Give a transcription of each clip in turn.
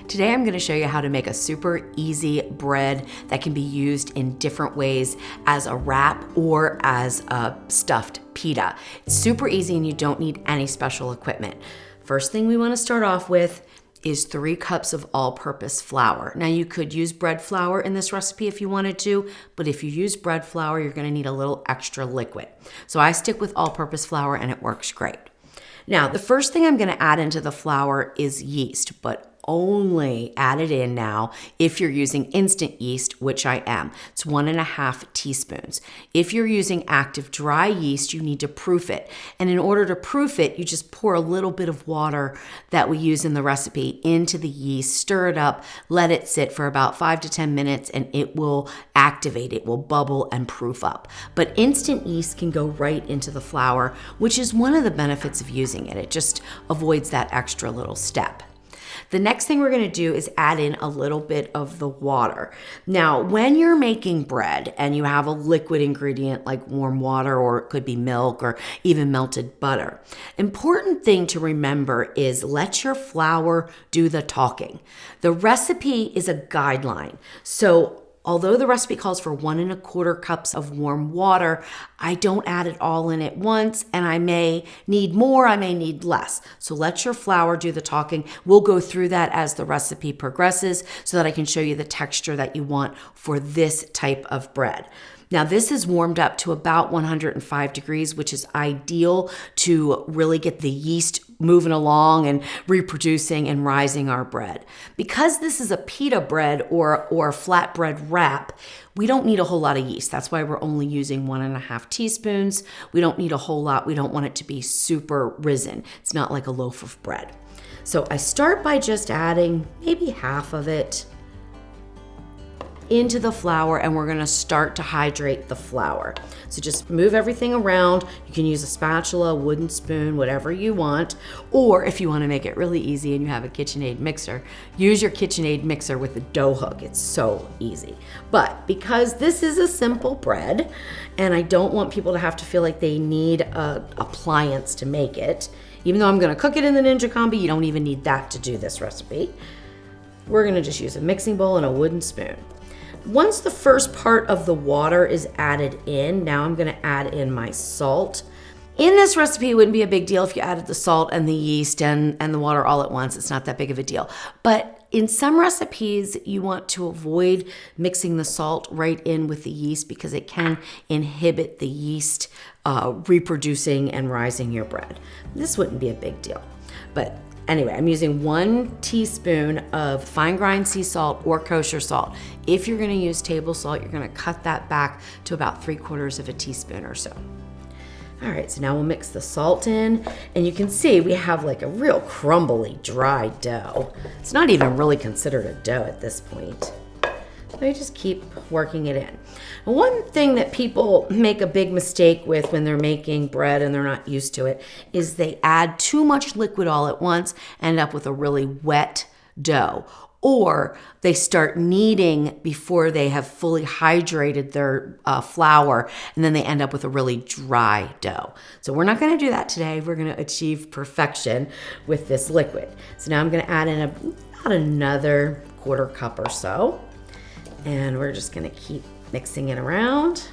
Today I'm going to show you how to make a super easy bread that can be used in different ways as a wrap or as a stuffed pita. It's super easy and you don't need any special equipment. First thing we want to start off with is 3 cups of all-purpose flour. Now you could use bread flour in this recipe if you wanted to, but if you use bread flour, you're going to need a little extra liquid. So I stick with all-purpose flour and it works great. Now, the first thing I'm going to add into the flour is yeast, but only add it in now if you're using instant yeast, which I am. It's 1.5 teaspoons. If you're using active dry yeast, you need to proof it. And in order to proof it, you just pour a little bit of water that we use in the recipe into the yeast, stir it up, let it sit for about 5 to 10 minutes, and it will activate, it will bubble and proof up. But instant yeast can go right into the flour, which is one of the benefits of using it. It just avoids that extra little step. The next thing we're going to do is add in a little bit of the water. Now, when you're making bread and you have a liquid ingredient like warm water, or it could be milk or even melted butter, important thing to remember is let your flour do the talking. The recipe is a guideline. So although the recipe calls for 1.25 cups of warm water, I don't add it all in at once, and I may need more, I may need less. So let your flour do the talking. We'll go through that as the recipe progresses so that I can show you the texture that you want for this type of bread. Now this is warmed up to about 105 degrees, which is ideal to really get the yeast moving along and reproducing and rising our bread. Because this is a pita bread or a flatbread wrap, we don't need a whole lot of yeast. That's why we're only using 1.5 teaspoons. We don't need a whole lot. We don't want it to be super risen. It's not like a loaf of bread. So I start by just adding maybe half of it into the flour, and we're gonna start to hydrate the flour. So just move everything around. You can use a spatula, a wooden spoon, whatever you want. Or if you wanna make it really easy and you have a KitchenAid mixer, use your KitchenAid mixer with a dough hook. It's so easy. But because this is a simple bread, and I don't want people to have to feel like they need an appliance to make it, even though I'm gonna cook it in the Ninja Combi, you don't even need that to do this recipe. We're gonna just use a mixing bowl and a wooden spoon. Once the first part of the water is added in, now I'm gonna add in my salt. In this recipe, it wouldn't be a big deal if you added the salt and the yeast and the water all at once. It's not that big of a deal. But in some recipes, you want to avoid mixing the salt right in with the yeast because it can inhibit the yeast reproducing and rising your bread. This wouldn't be a big deal. But anyway, I'm using 1 teaspoon of fine grind sea salt or kosher salt. If you're gonna use table salt, you're gonna cut that back to about 3/4 of a teaspoon or so. All right, so now we'll mix the salt in, and you can see we have like a real crumbly, dry dough. It's not even really considered a dough at this point. So you just keep working it in. One thing that people make a big mistake with when they're making bread and they're not used to it is they add too much liquid all at once, end up with a really wet dough. Or they start kneading before they have fully hydrated their flour, and then they end up with a really dry dough. So we're not gonna do that today. We're gonna achieve perfection with this liquid. So now I'm gonna add in about another 1/4 cup or so. And we're just gonna keep mixing it around.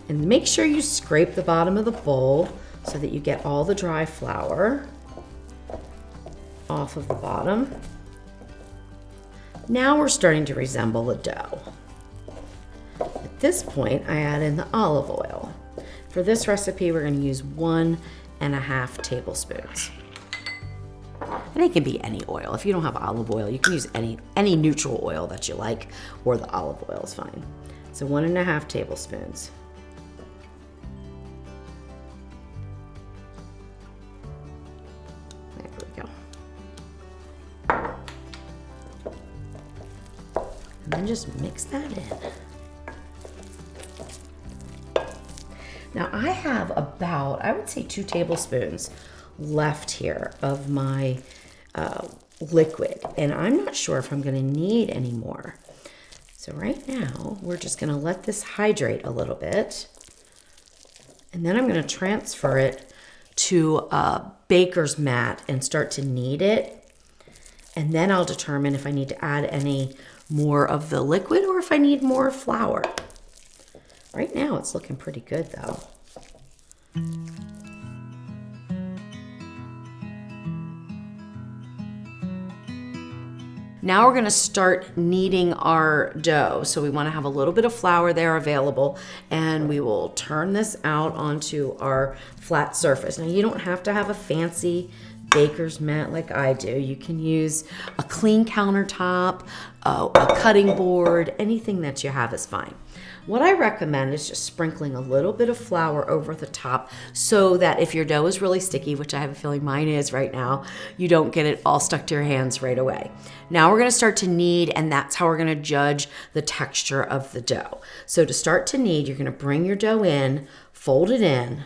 And make sure you scrape the bottom of the bowl so that you get all the dry flour off of the bottom. Now we're starting to resemble a dough. At this point, I add in the olive oil. For this recipe, we're gonna use 1.5 tablespoons. And it can be any oil. If you don't have olive oil, you can use any neutral oil that you like, or the olive oil is fine. So 1.5 tablespoons. There we go. And then just mix that in. Now I have about, I would say 2 tablespoons left here of my liquid, and I'm not sure if I'm gonna need any more. So right now, we're just gonna let this hydrate a little bit, and then I'm gonna transfer it to a baker's mat and start to knead it. And then I'll determine if I need to add any more of the liquid or if I need more flour. Right now it's looking pretty good though. Now we're gonna start kneading our dough. So we wanna have a little bit of flour there available, and we will turn this out onto our flat surface. Now you don't have to have a fancy baker's mat like I do. You can use a clean countertop, a cutting board, anything that you have is fine. What I recommend is just sprinkling a little bit of flour over the top so that if your dough is really sticky, which I have a feeling mine is right now, you don't get it all stuck to your hands right away. Now we're gonna start to knead, and that's how we're gonna judge the texture of the dough. So to start to knead, you're gonna bring your dough in, fold it in,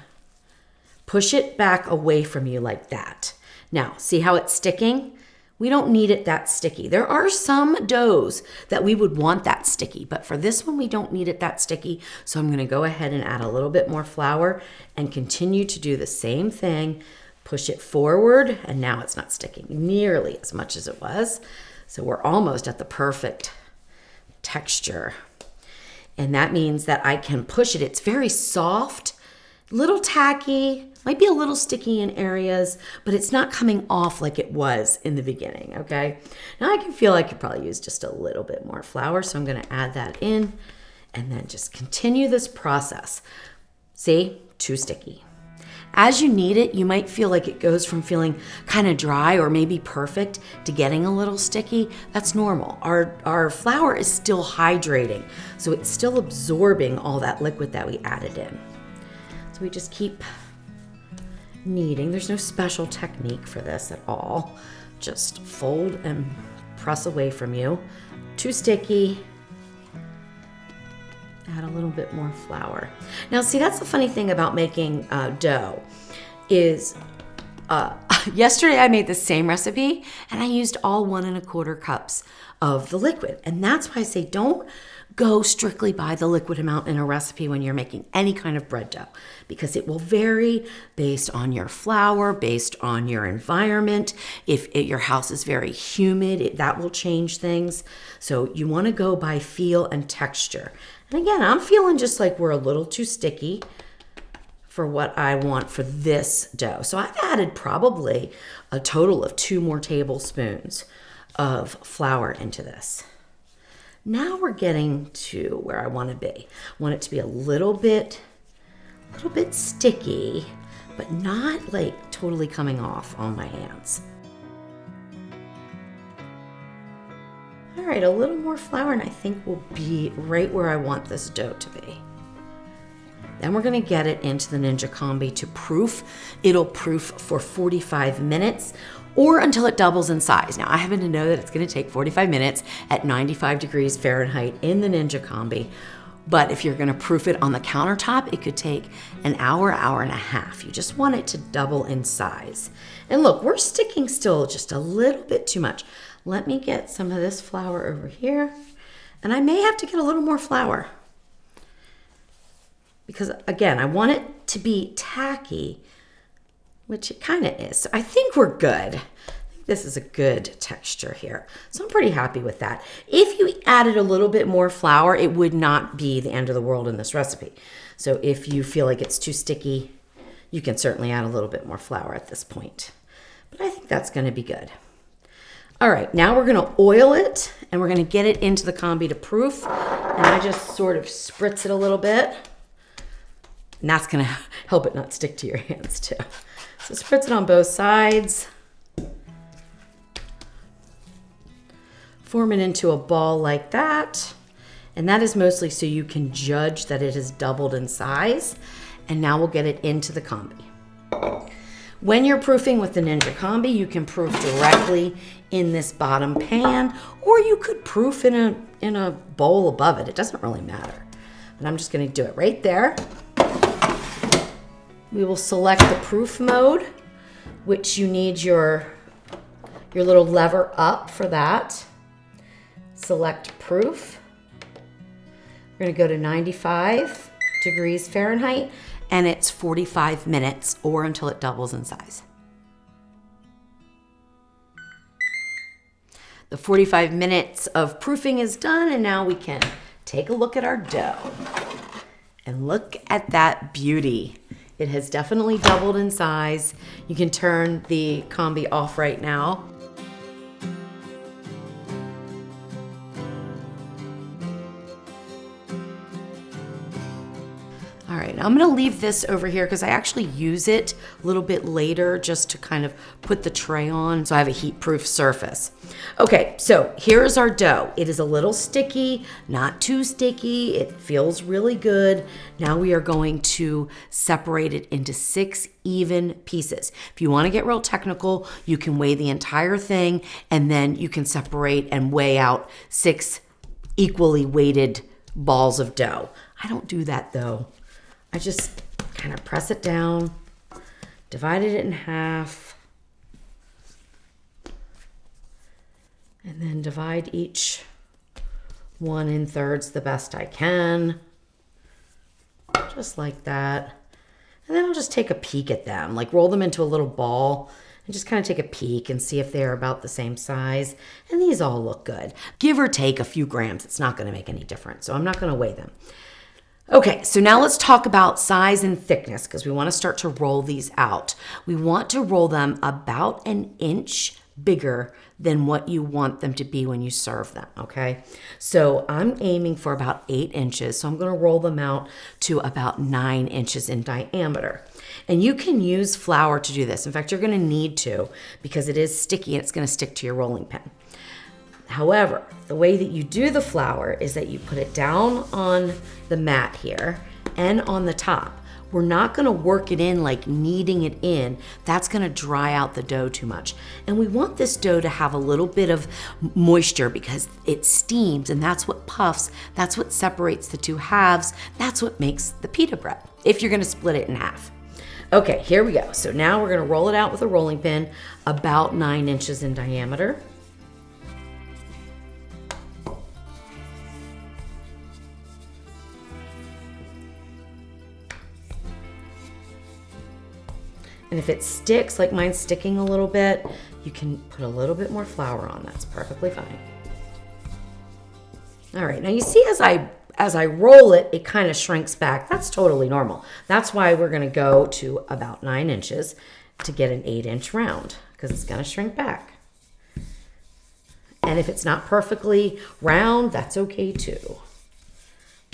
push it back away from you like that. Now, see how it's sticking? We don't need it that sticky. There are some doughs that we would want that sticky, but for this one, we don't need it that sticky. So I'm gonna go ahead and add a little bit more flour and continue to do the same thing. Push it forward, and now it's not sticking nearly as much as it was. So we're almost at the perfect texture. And that means that I can push it. It's very soft, little tacky, might be a little sticky in areas, but it's not coming off like it was in the beginning, okay? Now I can feel I could probably use just a little bit more flour, so I'm gonna add that in and then just continue this process. See, too sticky. As you knead it, you might feel like it goes from feeling kind of dry or maybe perfect to getting a little sticky. That's normal. Our flour is still hydrating, so it's still absorbing all that liquid that we added in. So we just keep kneading. There's no special technique for this at all. Just fold and press away from you. Too sticky. Add a little bit more flour. Now see, that's the funny thing about making dough is yesterday I made the same recipe and I used all 1 1/4 cups of the liquid. And that's why I say don't go strictly by the liquid amount in a recipe when you're making any kind of bread dough, because it will vary based on your flour, based on your environment. If your house is very humid, that will change things. So you want to go by feel and texture. And again, I'm feeling just like we're a little too sticky for what I want for this dough. So I've added probably a total of 2 more tablespoons of flour into this. Now we're getting to where I want to be. I want it to be a little bit sticky, but not like totally coming off on my hands. All right, a little more flour and I think we'll be right where I want this dough to be. Then we're gonna get it into the Ninja Combi to proof. It'll proof for 45 minutes or until it doubles in size. Now I happen to know that it's gonna take 45 minutes at 95 degrees Fahrenheit in the Ninja Combi, but if you're gonna proof it on the countertop, it could take an hour, hour and a half. You just want it to double in size. And look, we're sticking still just a little bit too much. Let me get some of this flour over here, and I may have to get a little more flour. Because again, I want it to be tacky, which it kind of is. So I think we're good. I think this is a good texture here. So I'm pretty happy with that. If you added a little bit more flour, it would not be the end of the world in this recipe. So if you feel like it's too sticky, you can certainly add a little bit more flour at this point. But I think that's gonna be good. All right, now we're gonna oil it and we're gonna get it into the combi to proof. And I just sort of spritz it a little bit. And that's gonna help it not stick to your hands too. So spritz it on both sides. Form it into a ball like that. And that is mostly so you can judge that it has doubled in size. And now we'll get it into the combi. When you're proofing with the Ninja Combi, you can proof directly in this bottom pan, or you could proof in a bowl above it. It doesn't really matter. And I'm just gonna do it right there. We will select the proof mode, which you need your little lever up for that. Select proof. We're gonna go to 95 degrees Fahrenheit, and it's 45 minutes or until it doubles in size. The 45 minutes of proofing is done, and now we can take a look at our dough. And look at that beauty. It has definitely doubled in size. You can turn the combi off right now. All right, now I'm gonna leave this over here because I actually use it a little bit later just to kind of put the tray on so I have a heat-proof surface. Okay, so here's our dough. It is a little sticky, not too sticky. It feels really good. Now we are going to separate it into 6 even pieces. If you wanna get real technical, you can weigh the entire thing and then you can separate and weigh out 6 equally weighted balls of dough. I don't do that though. I just kind of press it down, divided it in half, and then divide each one in thirds the best I can, just like that. And then I'll just take a peek at them, like roll them into a little ball and just kind of take a peek and see if they're about the same size. And these all look good. Give or take a few grams, it's not gonna make any difference, so I'm not gonna weigh them. Okay, so now let's talk about size and thickness because we want to start to roll these out. We want to roll them about an inch bigger than what you want them to be when you serve them, okay? So I'm aiming for about 8 inches, so I'm going to roll them out to about 9 inches in diameter. And you can use flour to do this. In fact, you're going to need to because it is sticky and it's going to stick to your rolling pin. However, the way that you do the flour is that you put it down on the mat here and on the top. We're not gonna work it in like kneading it in. That's gonna dry out the dough too much. And we want this dough to have a little bit of moisture because it steams and that's what puffs, that's what separates the two halves, that's what makes the pita bread, if you're gonna split it in half. Okay, here we go. So now we're gonna roll it out with a rolling pin about 9 inches in diameter. And if it sticks, like mine's sticking a little bit, you can put a little bit more flour on. That's perfectly fine. All right, now you see as I roll it, it kind of shrinks back. That's totally normal. That's why we're gonna go to about 9 inches to get an 8-inch round, because it's gonna shrink back. And if it's not perfectly round, that's okay too.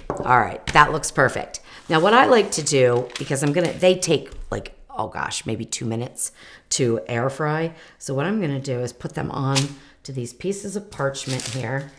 All right, that looks perfect. Now what I like to do, because they take like, oh gosh, maybe 2 minutes to air fry. So what I'm gonna do is put them on to these pieces of parchment here.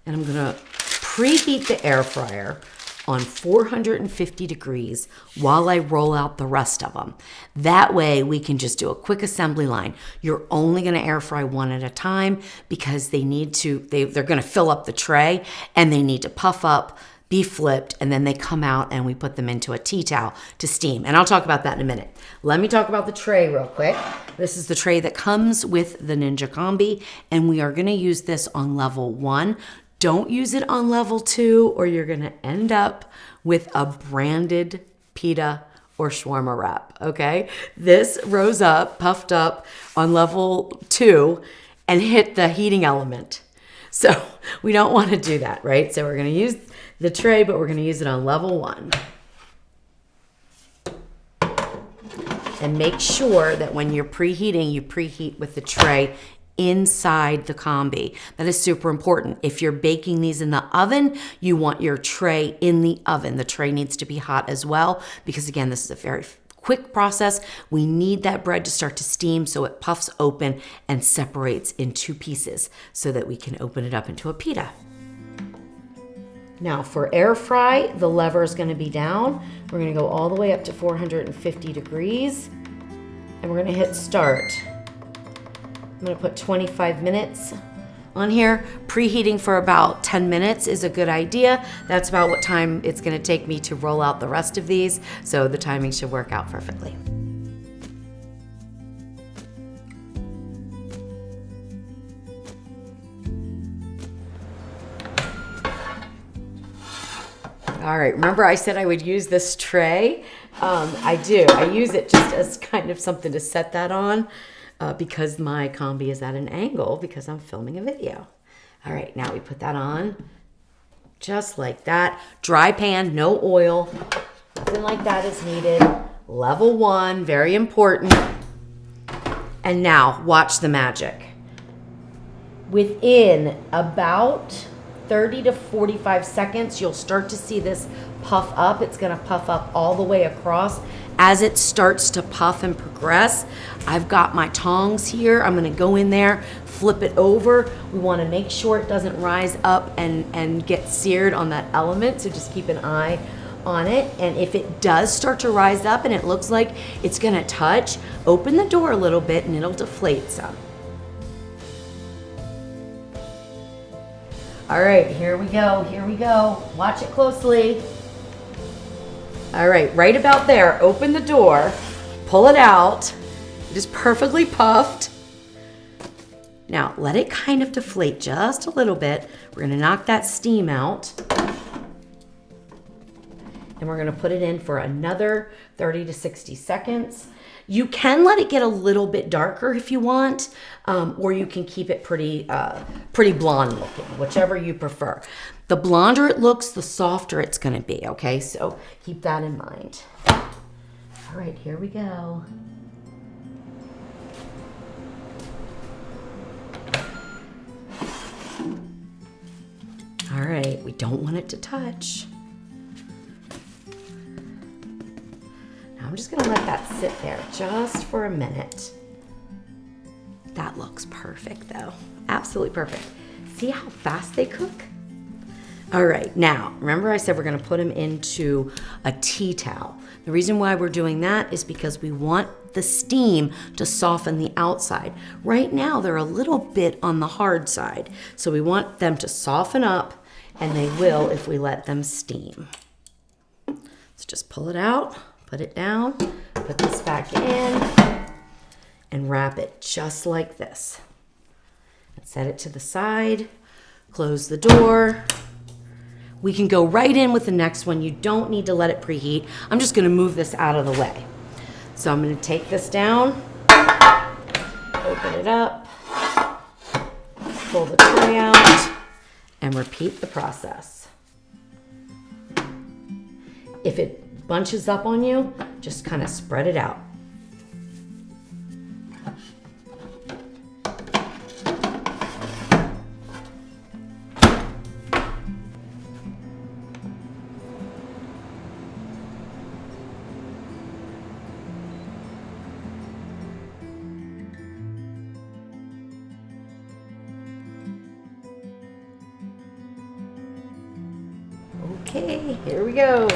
And I'm gonna preheat the air fryer on 450 degrees while I roll out the rest of them. That way we can just do a quick assembly line. You're only gonna air fry one at a time because they're gonna fill up the tray and they need to puff up, be flipped, and then they come out and we put them into a tea towel to steam. And I'll talk about that in a minute. Let me talk about the tray real quick. This is the tray that comes with the Ninja Combi, and we are gonna use this on level 1. Don't use it on level 2 or you're gonna end up with a branded pita or shawarma wrap, okay? This rose up, puffed up on level 2 and hit the heating element. So we don't wanna do that, right? So we're gonna use the tray, but we're gonna use it on level 1. And make sure that when you're preheating, you preheat with the tray inside the combi. That is super important. If you're baking these in the oven, you want your tray in the oven. The tray needs to be hot as well, because again, this is a very quick process. We need that bread to start to steam so it puffs open and separates in 2 pieces so that we can open it up into a pita. Now for air fry, the lever is gonna be down. We're gonna go all the way up to 450 degrees and we're gonna hit start. I'm gonna put 25 minutes on here. Preheating for about 10 minutes is a good idea. That's about what time it's gonna take me to roll out the rest of these, so the timing should work out perfectly. All right, remember I said I would use this tray? I do. I use it just as kind of something to set that on because my combi is at an angle because I'm filming a video. All right, now we put that on just like that. Dry pan, no oil, nothing like that is needed. Level 1, very important. And now watch the magic. Within about 30 to 45 seconds, you'll start to see this puff up. It's gonna puff up all the way across. As it starts to puff and progress, I've got my tongs here. I'm gonna go in there, flip it over. We wanna make sure it doesn't rise up and get seared on that element, so just keep an eye on it. And if it does start to rise up and it looks like it's gonna touch, open the door a little bit and it'll deflate some. All right, here we go, here we go. Watch it closely. All right about there, open the door, pull it out. It is perfectly puffed. Now let it kind of deflate just a little bit. We're gonna knock that steam out. And we're gonna put it in for another 30 to 60 seconds. You can let it get a little bit darker if you want, or you can keep it pretty blonde looking, whichever you prefer. The blonder it looks, the softer it's gonna be, okay? So keep that in mind. All right, here we go. All right, we don't want it to touch. I'm just gonna let that sit there just for a minute. That looks perfect though, absolutely perfect. See how fast they cook? All right, now, remember I said we're gonna put them into a tea towel. The reason why we're doing that is because we want the steam to soften the outside. Right now, they're a little bit on the hard side, so we want them to soften up, and they will if we let them steam. So just pull it out. Put it down, put this back in, and wrap it just like this. And set it to the side, close the door. We can go right in with the next one. You don't need to let it preheat. I'm just gonna move this out of the way. So I'm gonna take this down, open it up, pull the tray out, and repeat the process. If it bunches up on you, just kind of spread it out. Okay, here we go.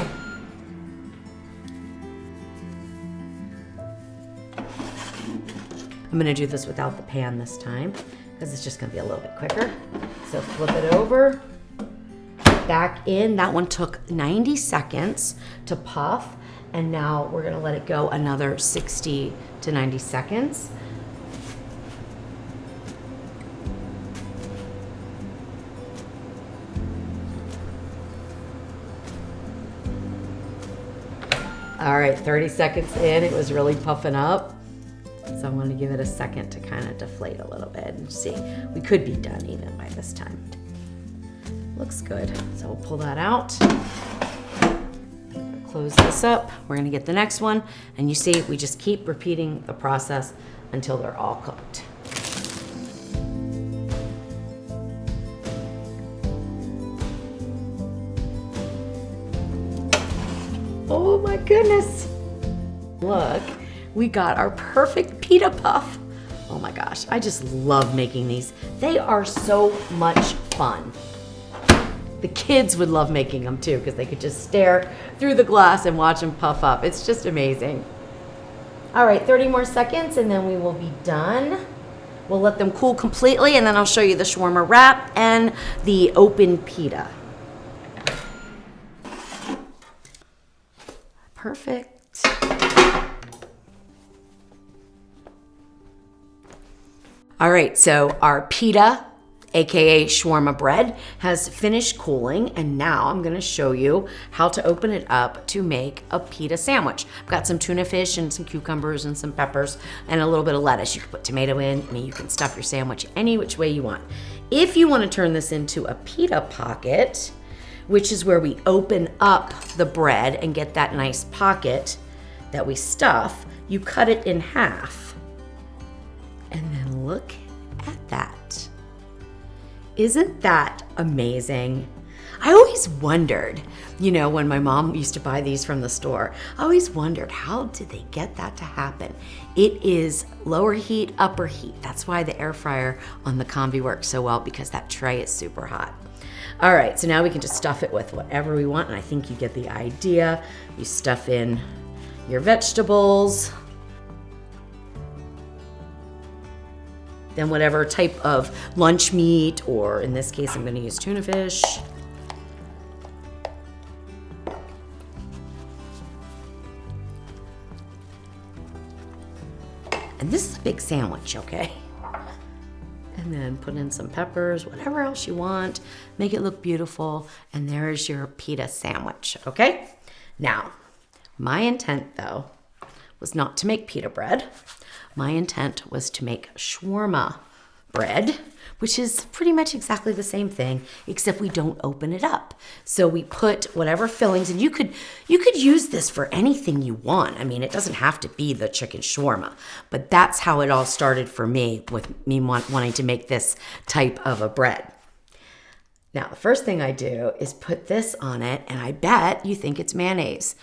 I'm gonna do this without the pan this time because it's just gonna be a little bit quicker. So flip it over, back in. That one took 90 seconds to puff, and now we're gonna let it go another 60 to 90 seconds. All right, 30 seconds in, it was really puffing up. So I'm going to give it a second to kind of deflate a little bit and see. We could be done even by this time. Looks good. So we'll pull that out. Close this up. We're going to get the next one. And you see, we just keep repeating the process until they're all cooked. Oh my goodness. Look. We got our perfect pita puff. Oh my gosh, I just love making these. They are so much fun. The kids would love making them too because they could just stare through the glass and watch them puff up. It's just amazing. All right, 30 more seconds and then we will be done. We'll let them cool completely and then I'll show you the shawarma wrap and the open pita. Perfect. All right, so our pita AKA shawarma bread, has finished cooling, and now I'm gonna show you how to open it up to make a pita sandwich. I've got some tuna fish and some cucumbers and some peppers and a little bit of lettuce. You can put tomato in. I mean, you can stuff your sandwich any which way you want. If you wanna turn this into a pita pocket, which is where we open up the bread and get that nice pocket that we stuff, you cut it in half. And then look at that. Isn't that amazing? I always wondered, you know, when my mom used to buy these from the store, I always wondered, how did they get that to happen? It is lower heat, upper heat. That's why the air fryer on the Combi works so well, because that tray is super hot. All right, so now we can just stuff it with whatever we want, and I think you get the idea. You stuff in your vegetables, then whatever type of lunch meat, or in this case, I'm gonna use tuna fish. And this is a big sandwich, okay? And then put in some peppers, whatever else you want, make it look beautiful, and there's your pita sandwich, okay? Now, my intent though was not to make pita bread. My intent was to make shawarma bread, which is pretty much exactly the same thing, except we don't open it up. So we put whatever fillings, and you could use this for anything you want. I mean, it doesn't have to be the chicken shawarma, but that's how it all started for me, with me wanting to make this type of a bread. Now, the first thing I do is put this on it, and I bet you think it's mayonnaise.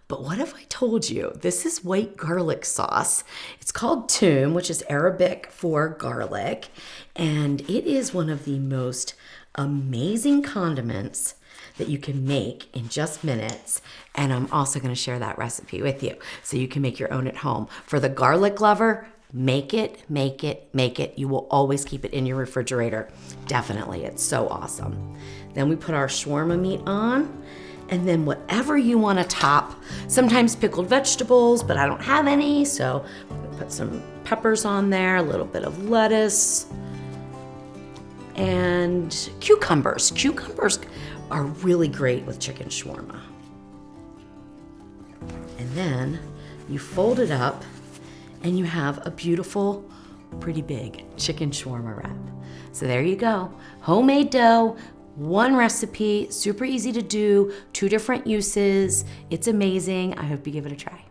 But what if I told you this is white garlic sauce? It's called toom, which is Arabic for garlic, and it is one of the most amazing condiments that you can make in just minutes. And I'm also gonna share that recipe with you so you can make your own at home. For the garlic lover, make it, make it, make it. You will always keep it in your refrigerator. Definitely, it's so awesome. Then we put our shawarma meat on, and then whatever you want to top, sometimes pickled vegetables, but I don't have any, so put some peppers on there, a little bit of lettuce, and cucumbers. Cucumbers are really great with chicken shawarma. And then you fold it up, and you have a beautiful, pretty big chicken shawarma wrap. So there you go, homemade dough, one recipe, super easy to do, 2 different uses. It's amazing. I hope you give it a try.